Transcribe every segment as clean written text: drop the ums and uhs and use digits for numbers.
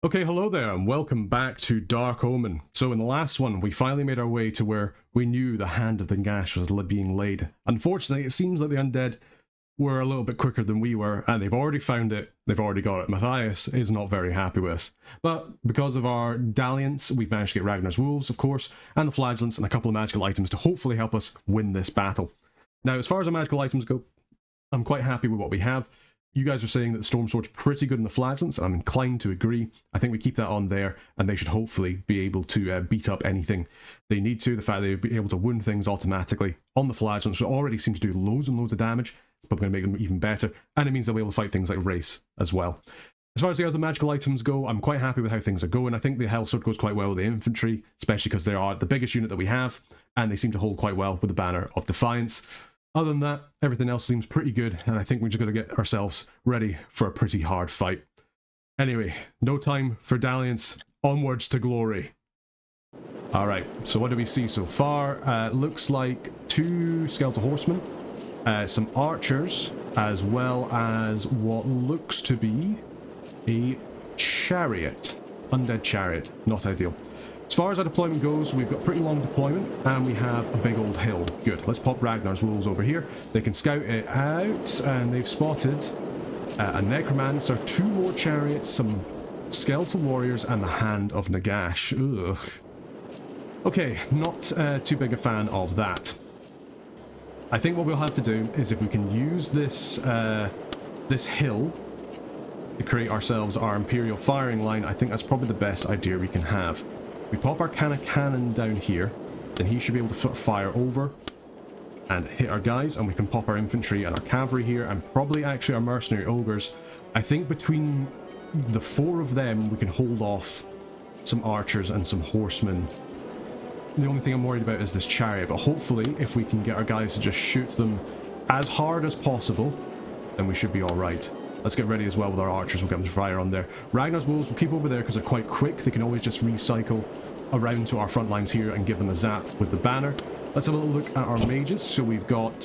Okay, hello there and welcome back to Dark Omen. So in the last one, we finally made our way to where we knew the Hand of Nagash was being laid. Unfortunately, it seems like the undead were a little bit quicker than we were, and they've already found it, they've already got it. Matthias is not very happy with us. But because of our dalliance, we've managed to get Ragnar's Wolves, of course, and the Flagellants and a couple of magical items to hopefully help us win this battle. Now, as far as our magical items go, I'm quite happy with what we have. You guys are saying that the Storm Sword's pretty good in the Flagellants, and I'm inclined to agree. I think we keep that on there, and they should hopefully be able to beat up anything they need to. The fact that they'll be able to wound things automatically on the Flagellants, which already seem to do loads and loads of damage, but we're going to make them even better, and it means they'll be able to fight things like Wraiths as well. As far as the other magical items go, I'm quite happy with how things are going. I think the Hell Sword goes quite well with the infantry, especially because they are the biggest unit that we have, and they seem to hold quite well with the Banner of Defiance. Other than that, everything else seems pretty good, and I think we're just going to get ourselves ready for a pretty hard fight. Anyway, no time for dalliance, onwards to glory. Alright, so what do we see so far? Looks like 2 skeletal horsemen, some archers, as well as what looks to be a chariot. Undead chariot, not ideal. As far as our deployment goes, we've got pretty long deployment, and we have a big old hill. Good, let's pop Ragnar's Wolves over here. They can scout it out, and they've spotted a necromancer, 2 more chariots, some skeletal warriors, and the Hand of Nagash. Ugh. Okay, not too big a fan of that. I think what we'll have to do is if we can use this, this hill to create ourselves our Imperial firing line, I think that's probably the best idea we can have. We pop our cannon down here, then he should be able to fire over and hit our guys, and we can pop our infantry and our cavalry here, and probably actually our mercenary ogres. I think between the 4 of them, we can hold off some archers and some horsemen. The only thing I'm worried about is this chariot, but hopefully if we can get our guys to just shoot them as hard as possible, then we should be alright. Let's get ready as well with our archers. We'll get them to fire on there. Ragnar's Wolves we'll keep over there because they're quite quick. They can always just recycle around to our front lines here and give them a zap with the banner. Let's have a little look at our mages. So we've got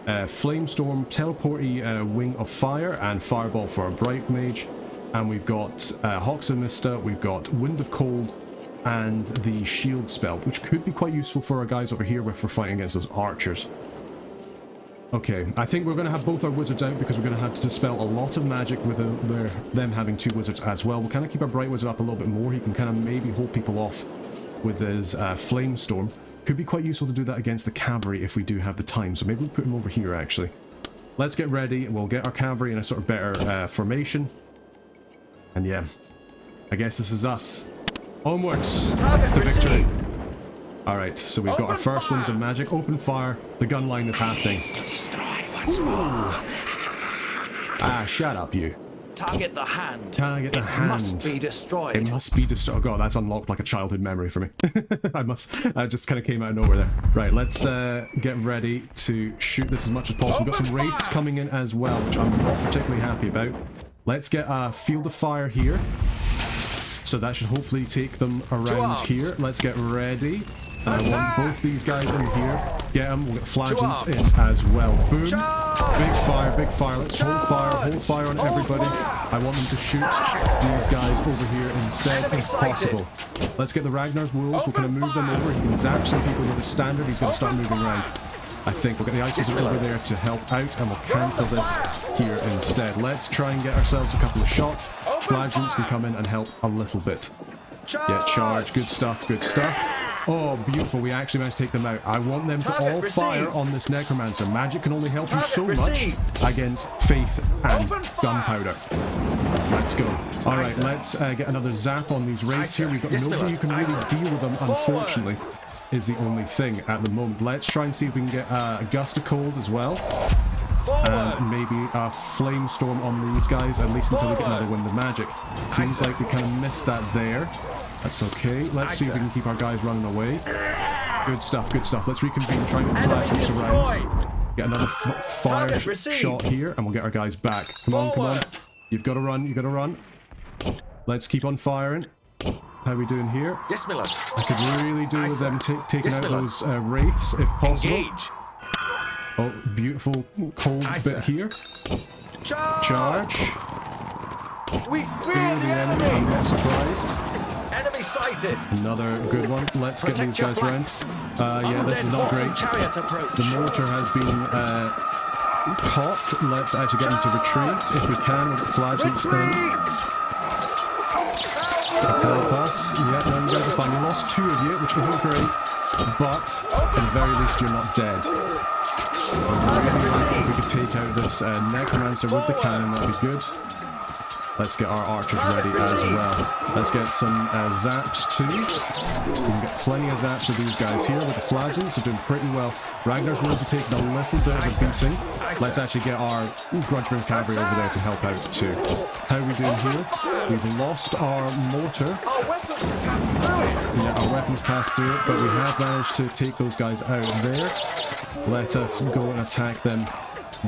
Flamestorm, Teleporty, Wing of Fire, and Fireball for our Bright Mage. And we've got Hawks of Mista, we've got Wind of Cold, and the Shield spell, which could be quite useful for our guys over here if we're fighting against those archers. Okay, I think we're going to have both our wizards out because we're going to have to dispel a lot of magic with them having 2 wizards as well. We'll kind of keep our Bright Wizard up a little bit more. He can kind of maybe hold people off with his Flamestorm. Could be quite useful to do that against the cavalry if we do have the time, so maybe we'll put him over here actually. Let's get ready and we'll get our cavalry in a sort of better formation. And yeah, I guess this is us. Onwards to victory. Alright, so we've got our first ones of magic. Open fire. The gun line is happening. Ah, shut up, you. Target the hand. Target the hand. It must be destroyed. It must be destroyed. Oh god, that's unlocked like a childhood memory for me. I just kind of came out of nowhere there. Right, let's get ready to shoot this as much as possible. We've got some wraiths coming in as well, which I'm not particularly happy about. Let's get a field of fire here. So that should hopefully take them around here. Let's get ready. And I want both these guys in here. Get them. We'll get the Flagellants in as well. Boom. Big fire, big fire. Let's hold fire on everybody. I want them to shoot these guys over here instead if possible. Let's get the Ragnar's Wolves. We're going to move them over. He can zap some people with his standard. He's going to start moving around. I think we'll get the Ice Wizard over there to help out, and we'll cancel this here instead. Let's try and get ourselves a couple of shots. Flagellants can come in and help a little bit. Yeah, charge. Good stuff, good stuff. Oh, beautiful. We actually managed to take them out. I want them to all fire on this necromancer. Magic can only help you so much against faith and gunpowder. Let's go. Alright, let's get another zap on these wraiths here. We've got nobody who can really deal with them, unfortunately, is the only thing at the moment. Let's try and see if we can get a gust of cold as well. And maybe a flamestorm on these guys, at least until we get another wind of magic. Seems like we kind of missed that there. That's okay. Let's see if we can keep our guys running away. Good stuff, good stuff. Let's reconvene, try and get Flagellants around. Get another fire shot here, and we'll get our guys back. Come on, come on. You've got to run, you've got to run. Let's keep on firing. How are we doing here? Yes, my lord. I could really do with them taking out those wraiths if possible. Engage. Oh, beautiful cold bit here. Charge. We Fear fear the the enemy, I'm enemy. not surprised. Enemy sighted. Another good one. Let's get Protect these your guys round. flanks. Yeah, this is Undead not horse and great. chariot approach. The mortar has been caught. Let's actually get them to retreat if we can with the flagellants in. Help us. Yeah, no, you guys are fine. We lost 2 of you, which isn't great, but at the very least you're not dead. Really, if we could take out this necromancer with the cannon, that'd be good. Let's get our archers ready as well. Let's get some zaps too. We can get plenty of zaps of these guys here with the flagellants. They're doing pretty well. Ragnar's wolves are taking a little bit of a beating. Let's actually get our Grudgebringer cavalry over there to help out too. How are we doing here? We've lost our mortar. Yeah, our weapons passed through it, but we have managed to take those guys out there. Let us go and attack them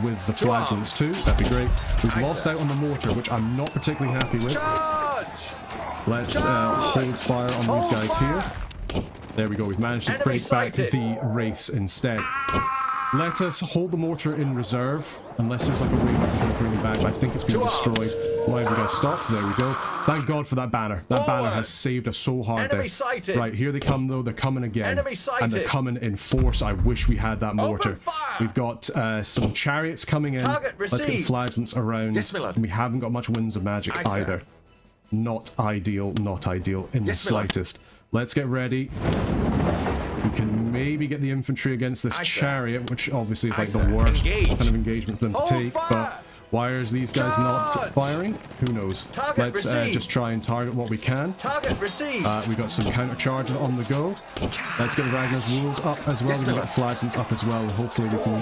with the flagellants too. That'd be great. We've lost out on the mortar, which I'm not particularly happy with. Let's hold fire on these guys here. There we go. We've managed to break back the race instead. Let us hold the mortar in reserve, unless there's like a way we can kind of bring it back. But I think it's been destroyed. Why have we got stopped? There we go. Thank God for that banner. That banner has saved us so hard there. Right, here they come though. They're coming again. And they're coming in force. I wish we had that mortar. We've got some chariots coming in. Let's get the flagellants around. And we haven't got much winds of magic either. Not ideal, not ideal in the slightest. Let's get ready. We can maybe get the infantry against this chariot, which obviously is like the worst kind of engagement for them to take, but why are these guys not firing? Who knows? Let's just try and target what we can. We got some counter charges on the go. Let's get the Ragnar's wolves up as well. We've got the flagellants up as well. Hopefully we can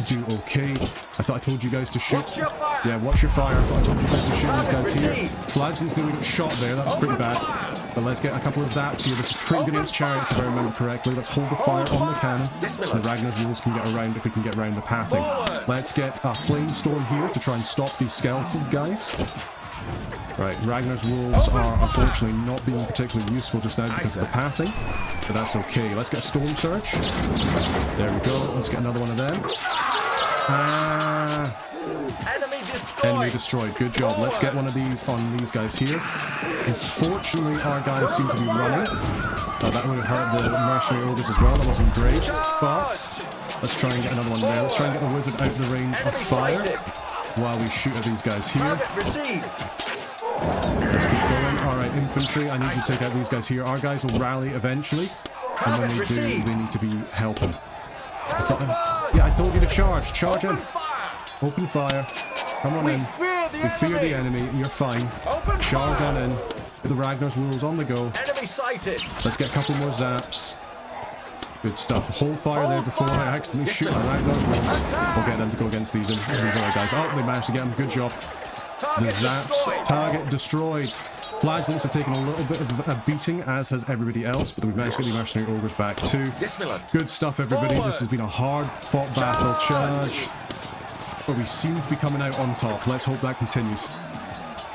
do okay. I thought I told you guys to shoot. Yeah, watch your fire. I thought I told you guys to shoot these guys here. Flagellants nearly got shot there. That's pretty bad. But let's get a couple of zaps here. This is pretty good against chariots if I remember correctly. Let's hold the fire on the cannon so the Ragnar's wolves can get around if we can get around the pathing. Let's get a flame storm here to try and stop these skeleton guys. Right, Ragnar's wolves are unfortunately not being particularly useful just now because of the pathing, but that's okay. Let's get a storm surge. There we go. Let's get another one of them. Enemy destroyed. Good job. Let's get one of these on these guys here. Unfortunately, our guys seem to be running. That would have hurt the mercenary ogres as well. That wasn't great. But let's try and get another one there. Let's try and get the wizard out of the range of fire while we shoot at these guys here. Let's keep going. Alright, infantry, I need you to take out these guys here. Our guys will rally eventually. And when they do, they need to be helping. Yeah, I told you to charge. Charge in. Open fire. Come on in. We fear the enemy. You're fine. Charge on in. Get the Ragnar's wolves on the go. Let's get a couple more zaps. Good stuff. Hold fire there before I accidentally shoot my Ragnar's wolves. We'll get them to go against these other guys. Oh, they managed to get them. Good job. The zaps. Target destroyed. Flagellants have taken a little bit of a beating, as has everybody else, but we've managed to get the mercenary ogres back too. Good stuff, everybody. This has been a hard-fought battle. Charge. But we seem to be coming out on top. Let's hope that continues.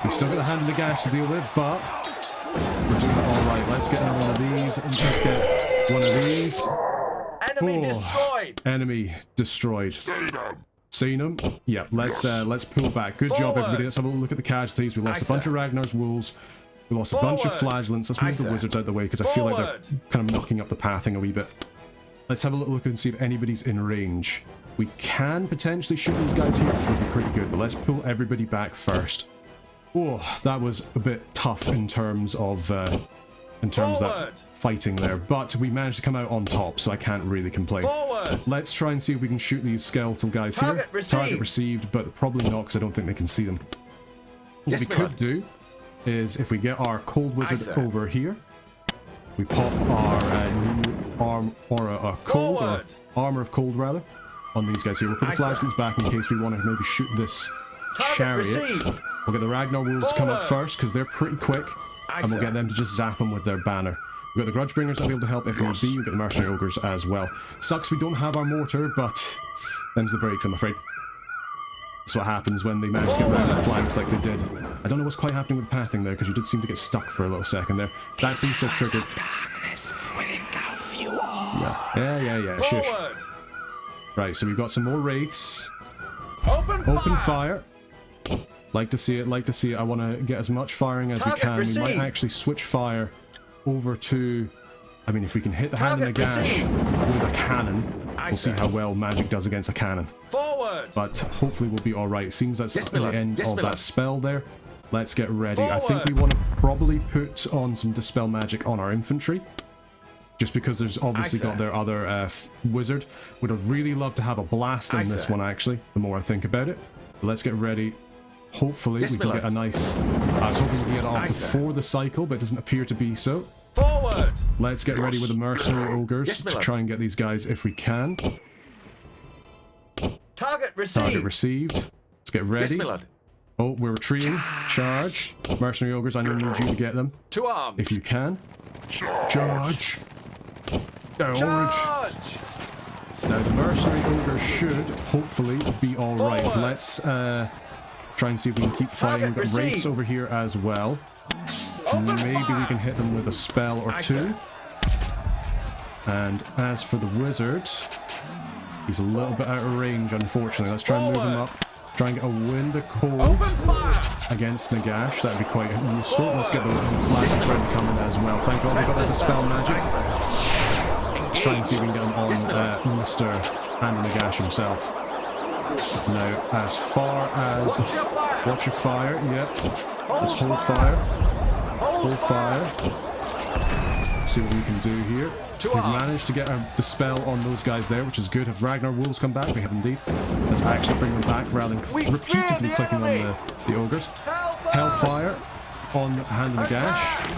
We've still got the Hand of Nagash to deal with, but we're doing it all right. Let's get another one of these. Let's get one of these. Enemy destroyed. Enemy destroyed. Seen them? Yeah. Let's pull back. Good job, everybody. Let's have a look at the casualties. We lost a bunch of Ragnar's wolves. We lost a bunch of flagellants. Let's move the wizards out of the way because I feel like they're kind of knocking up the pathing a wee bit. Let's have a little look and see if anybody's in range. We can potentially shoot these guys here, which would be pretty good, but let's pull everybody back first. Oh, that was a bit tough in terms of that fighting there, but we managed to come out on top, so I can't really complain. Let's try and see if we can shoot these skeletal guys here. Target received, but probably not because I don't think they can see them. What we could do is if we get our cold wizard over here, we pop our new armor of cold rather on these guys here. We'll put the flagellants back in case we want to maybe shoot this chariot. We'll get the Ragnar wolves come up first because they're pretty quick, and we'll get them to just zap them with their banner. We've got the grudge bringers that'll be able to help if need be. We've got the mercenary ogres as well. Sucks we don't have our mortar, but them's the breaks, I'm afraid. That's what happens when they manage to get around the flanks like they did. I don't know what's quite happening with the pathing there because you did seem to get stuck for a little second there. That seems to have triggered. Yeah. Shush. Right, so we've got some more wraiths. Open fire. Like to see it, like to see it. I want to get as much firing as we Target can. We received. might actually switch fire over to... I mean, if we can hit the Hand of Target Nagash received. with a cannon, we'll see sir. how well magic does against a cannon. Forward. But hopefully we'll be alright. Seems that's Yes, at the my lord. end Yes, of my that lord. spell there. Let's get ready. I think Forward. we want to probably put on some Dispel Magic on our infantry. Just because there's obviously Aye, got sir. their other wizard. Would have really loved to have a blast in Aye, this sir. one, actually, the more I think about it. But let's get ready. Hopefully Yes, we my can lord. get a nice... I was hoping we could get it off Aye, sir. before the cycle, but it doesn't appear to be so. Forward. Let's get ready with the mercenary ogres Yes, my to lord. try and get these guys if we can. Target received. Target received. Let's get Yes, ready. my lord. Oh, we're retreating. Charge. Mercenary ogres, I need you to get them. To arms. If you can. Charge. Orange. Charge. Now, the mercenary ogres should hopefully be alright. Forward. Let's try and see if we can keep fighting. We've got wraiths received. over here as well. Open Maybe we fire. can hit them with a spell or Aye, two. sir. And as for the wizard, he's a little bit out of range, unfortunately. Let's try and move him Forward. up. Try and get a wind of cold Open fire. against Nagash. That'd be quite useful. Let's get the flashes ready to come in as well. Thank God we got that dispel magic. Let's try and see if we can get him on Mr. Hand of Nagash himself. Now, as far as... Watch your fire, yep. Let's hold fire. Hold fire. See what we can do here. We've managed to get a dispel on those guys there, which is good. Have Ragnar wolves come back? We have indeed. Let's actually bring them back rather than repeatedly clicking on the ogres. Hellfire on Hand of Nagash.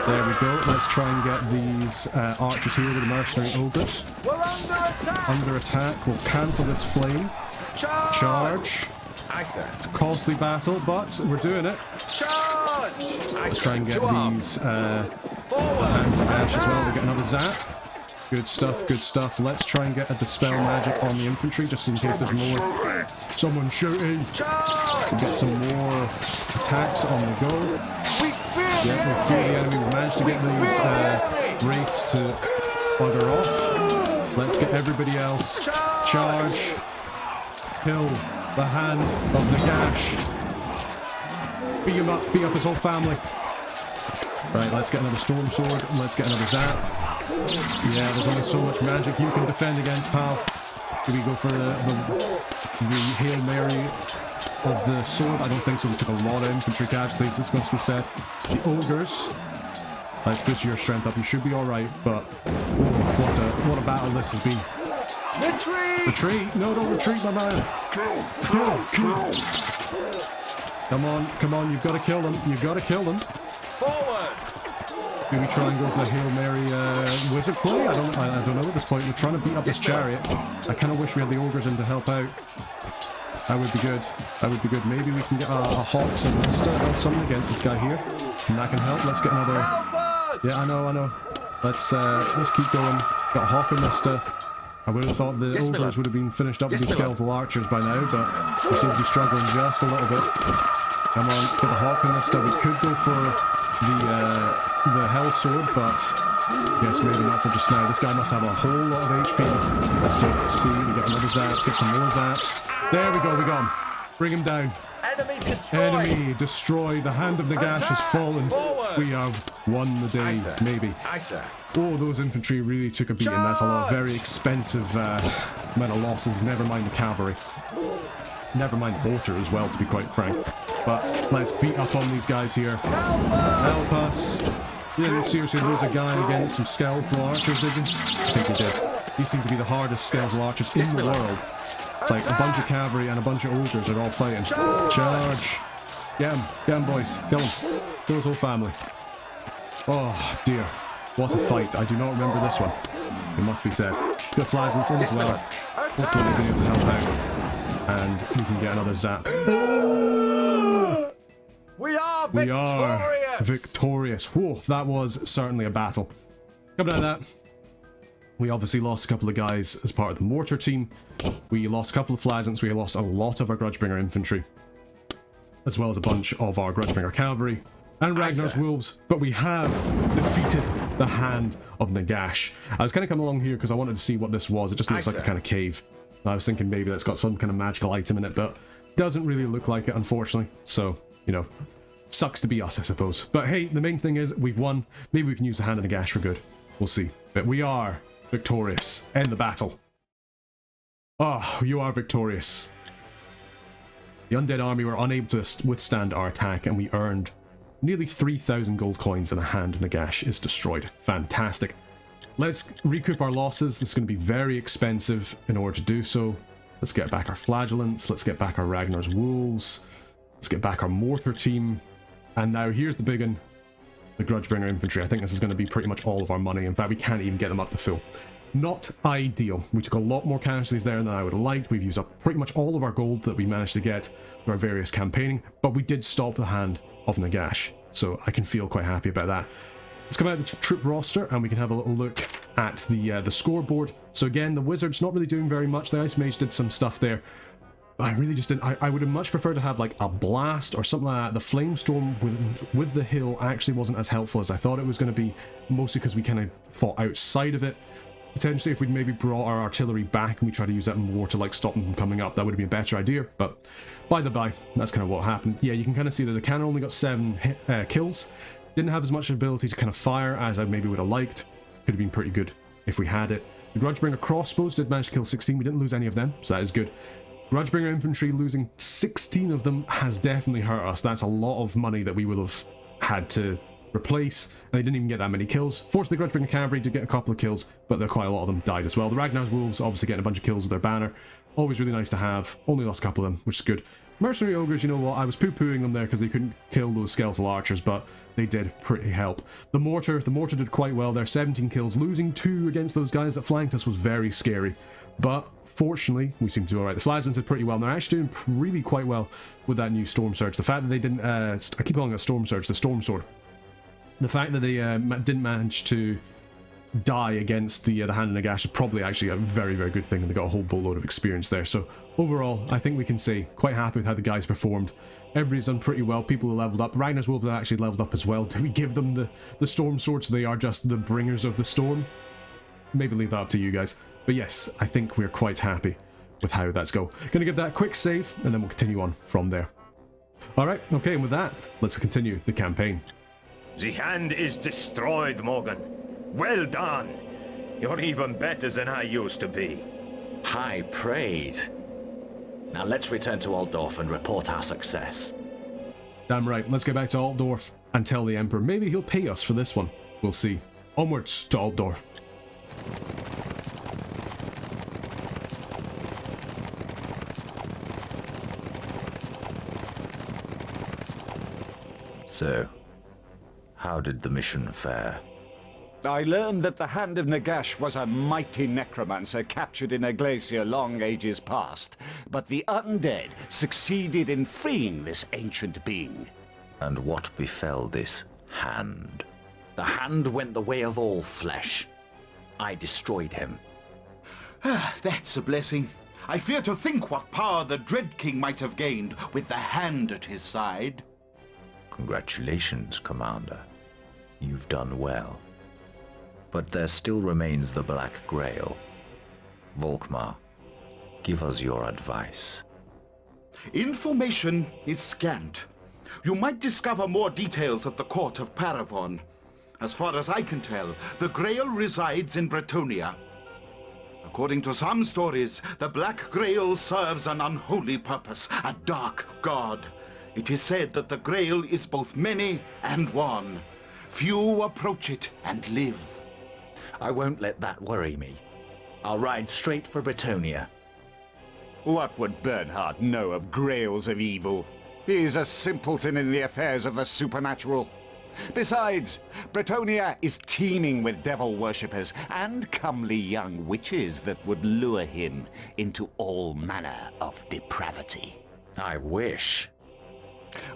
There we go. Let's try and get these archers here with the mercenary ogres. We're under attack. Under attack. We'll cancel this flame. Charge. Aye, sir. Costly battle, but we're doing it. Charge. Let's try and get To arms. these Forward. Hand of Nagash as well. We get another zap. Good stuff, good stuff. Let's try and get a dispel magic on the infantry, just in case there's more. Someone shooting. Charge. Get some more attacks on the go. We fear the Yeah, we fear the enemy. We managed to get these wraiths to bugger off. Let's get everybody else. Charge. Kill the Hand of Nagash. Beat him up. Beat up his whole family. Right, let's get another storm sword. Let's get another zap. Yeah, there's only so much magic you can defend against, pal. Do we go for the Hail Mary of the sword? I don't think so. We took a lot of infantry casualties, it's going to be said. The ogres. Let's boost your strength up. You should be alright, but oh, what a battle this has been. Retreat. Retreat! No, don't retreat, my man! Kill! Come on, you've got to kill them. You've got to kill them. Forward. Do we try and go for the Hail Mary wizard play? I don't know at this point. We're trying to beat up this chariot. I kind of wish we had the ogres in to help out. That would be good. That would be good. Maybe we can get a Hawks and Mista or something against this guy here. And that can help. Let's get another... Yeah, I know. Let's keep going. Got Hawk and Mista. I would have thought the ogres would have been finished up with these skeletal archers by now, but we seem to be struggling just a little bit. Come on, get the Hawk and Mista. We could go for the Hell Sword, but yes, maybe not for just now. This guy must have a whole lot of HP. Let's see. We get another zap. Get some more zaps. There we go. We got him. Bring him down. Enemy destroyed. Enemy destroyed. The Hand of Nagash has fallen. Forward. We have won the day. Aye, sir. Maybe. Aye, sir. Oh, those infantry really took a beating. That's a lot of very expensive amount of losses. Never mind the cavalry. Never mind the mortar as well, to be quite frank. But let's beat up on these guys here. Help us. You didn't seriously lose a guy against some skeletal archers, did you? I think you did. These seem to be the hardest skeletal archers in the world. It's like a bunch of cavalry and a bunch of ogres are all fighting. Charge! Get him, boys. Kill him. Kill his whole family. Oh, dear. What a fight. I do not remember this one. It must be said. Got flagellants in as well. Hopefully they've been able to help out. And we can get another zap. We are We victorious. are victorious. Whoa, that was certainly a battle. Coming out of that, we obviously lost a couple of guys as part of the mortar team. We lost a couple of flagellants. We lost a lot of our Grudgebringer infantry, as well as a bunch of our Grudgebringer cavalry and Ragnar's wolves. But we have defeated the Hand of Nagash. I was kind of coming along here because I wanted to see what this was. It just looks like a kind of cave. And I was thinking maybe that's got some kind of magical item in it, but Doesn't really look like it, unfortunately. So, you know, sucks to be us, I suppose. But hey, the main thing is we've won. Maybe we can use the Hand of Nagash for good. We'll see. But we are victorious in the battle. Oh, you are victorious. The undead army were unable to withstand our attack, and we earned nearly 3,000 gold coins, and the Hand of Nagash is destroyed. Fantastic. Let's recoup our losses. This is going to be very expensive in order to do so. Let's get back our flagellants. Let's get back our Ragnar's wolves. Let's get back our mortar team. And now here's the big one. The Grudgebringer infantry. I think this is going to be pretty much all of our money. In fact, we can't even get them up to full. Not ideal. We took a lot more casualties there than I would have liked. We've used up pretty much all of our gold that we managed to get through our various campaigning, but we did stop the Hand of Nagash, so I can feel quite happy about that. Let's come out of the troop roster and we can have a little look at the scoreboard. So again, the Wizard's not really doing very much. The Ice Mage did some stuff there. I really just didn't. I would have much preferred to have like a blast or something like that. The Flamestorm with the hill actually wasn't as helpful as I thought it was going to be, mostly because we kind of fought outside of it. Potentially, if we'd maybe brought our artillery back and we tried to use that more to like stop them from coming up, that would have been a better idea. But by the by, that's kind of what happened. Yeah, you can kind of see that the cannon only got 7 kills. Didn't have as much ability to kind of fire as I maybe would have liked. Could have been pretty good if we had it. The Grudgebringer crossbows did manage to kill 16. We didn't lose any of them, so that is good. Grudgebringer infantry, losing 16 of them has definitely hurt us. That's a lot of money that we would have had to replace, and they didn't even get that many kills. Fortunately, the Grudgebringer cavalry did get a couple of kills, but quite a lot of them died as well. The Ragnar's wolves obviously getting a bunch of kills with their banner. Always really nice to have. Only lost a couple of them, which is good. Mercenary ogres, you know what, I was poo-pooing them there because they couldn't kill those skeletal archers, but they did pretty help. The mortar did quite well there, 17 kills. Losing 2 against those guys that flanked us was very scary, but fortunately we seem to do alright. The flagellants did pretty well, and they're actually doing really quite well with that new Storm Surge. The fact that they didn't, I keep calling it a Storm Surge, the Storm Sword. The fact that they didn't manage to die against the Hand of Nagash is probably actually a very, very good thing, and they got a whole boatload of experience there. So overall, I think we can say quite happy with how the guys performed. Everybody's done pretty well. People have leveled up. Ragnar's wolves have actually leveled up as well. Do we give them the Storm Sword so they are just the bringers of the storm? Maybe leave that up to you guys. But yes, I think we're quite happy with how that's go. Gonna give that a quick save, and then we'll continue on from there. Alright, okay, and with that, let's continue the campaign. The hand is destroyed, Morgan. Well done. You're even better than I used to be. High praise. Now let's return to Altdorf and report our success. Damn right, let's get back to Altdorf and tell the Emperor. Maybe he'll pay us for this one. We'll see. Onwards to Altdorf. So, how did the mission fare? I learned that the Hand of Nagash was a mighty necromancer captured in a glacier long ages past, but the undead succeeded in freeing this ancient being. And what befell this hand? The hand went the way of all flesh. I destroyed him. That's a blessing. I fear to think what power the Dread King might have gained with the hand at his side. Congratulations, Commander. You've done well. But there still remains the Black Grail. Volkmar, give us your advice. Information is scant. You might discover more details at the court of Paravon. As far as I can tell, the Grail resides in Bretonnia. According to some stories, the Black Grail serves an unholy purpose, a dark god. It is said that the Grail is both many and one. Few approach it and live. I won't let that worry me. I'll ride straight for Bretonnia. What would Bernhard know of grails of evil? He's a simpleton in the affairs of the supernatural. Besides, Bretonnia is teeming with devil worshippers and comely young witches that would lure him into all manner of depravity. I wish.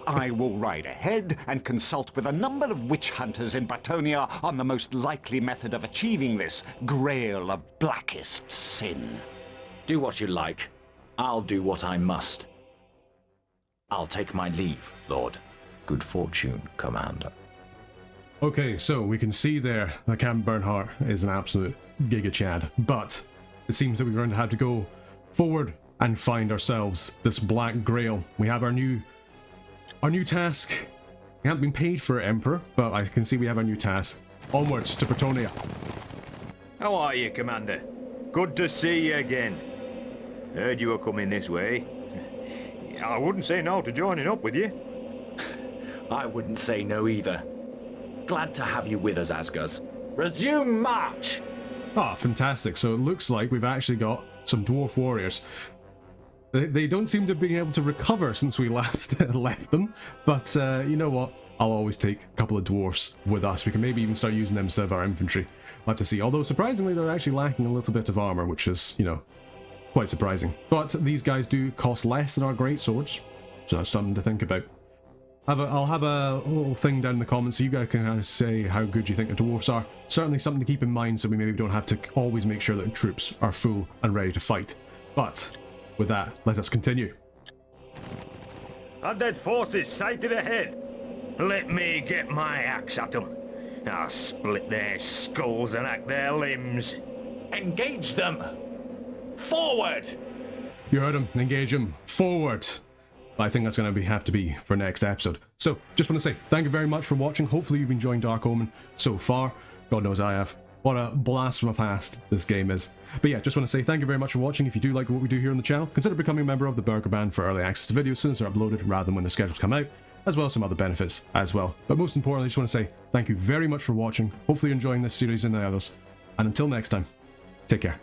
I will ride ahead and consult with a number of witch hunters in Bretonnia on the most likely method of achieving this grail of blackest sin. Do what you like. I'll do what I must. I'll take my leave, Lord. Good fortune, Commander. Okay, so we can see there that Camp Bernhardt is an absolute giga chad, but it seems that we're going to have to go forward and find ourselves this Black Grail. We have our new task. We haven't been paid for it, Emperor, but I can see we have our new task. Onwards to Bretonia. How are you, Commander? Good to see you again. Heard you were coming this way. I wouldn't say no to joining up with you. I wouldn't say no either. Glad to have you with us, Asguz. Resume march! Ah, fantastic. So it looks like we've actually got some dwarf warriors. They don't seem to have been able to recover since we last left them, but you know what? I'll always take a couple of dwarfs with us. We can maybe even start using them instead of our infantry. We'll have to see. Although, surprisingly, they're actually lacking a little bit of armor, which is, you know, quite surprising. But these guys do cost less than our great swords, so that's something to think about. I'll have a little thing down in the comments so you guys can kind of say how good you think the dwarfs are. Certainly something to keep in mind so we maybe don't have to always make sure that the troops are full and ready to fight. But with that, let us continue. Undead forces sighted ahead. Let me get my axe at them. I'll split their skulls and hack their limbs. Engage them! Forward! You heard him. Engage him. Forward! I think that's going to have to be for next episode. So, just want to say thank you very much for watching. Hopefully you've enjoyed Dark Omen so far. God knows I have. What a blast from the past this game is. But yeah, just want to say thank you very much for watching. If you do like what we do here on the channel, consider becoming a member of the Burger Band for early access to videos as soon as they're uploaded rather than when the schedules come out, as well as some other benefits as well. But most importantly, I just want to say thank you very much for watching. Hopefully you're enjoying this series and the others. And until next time, take care.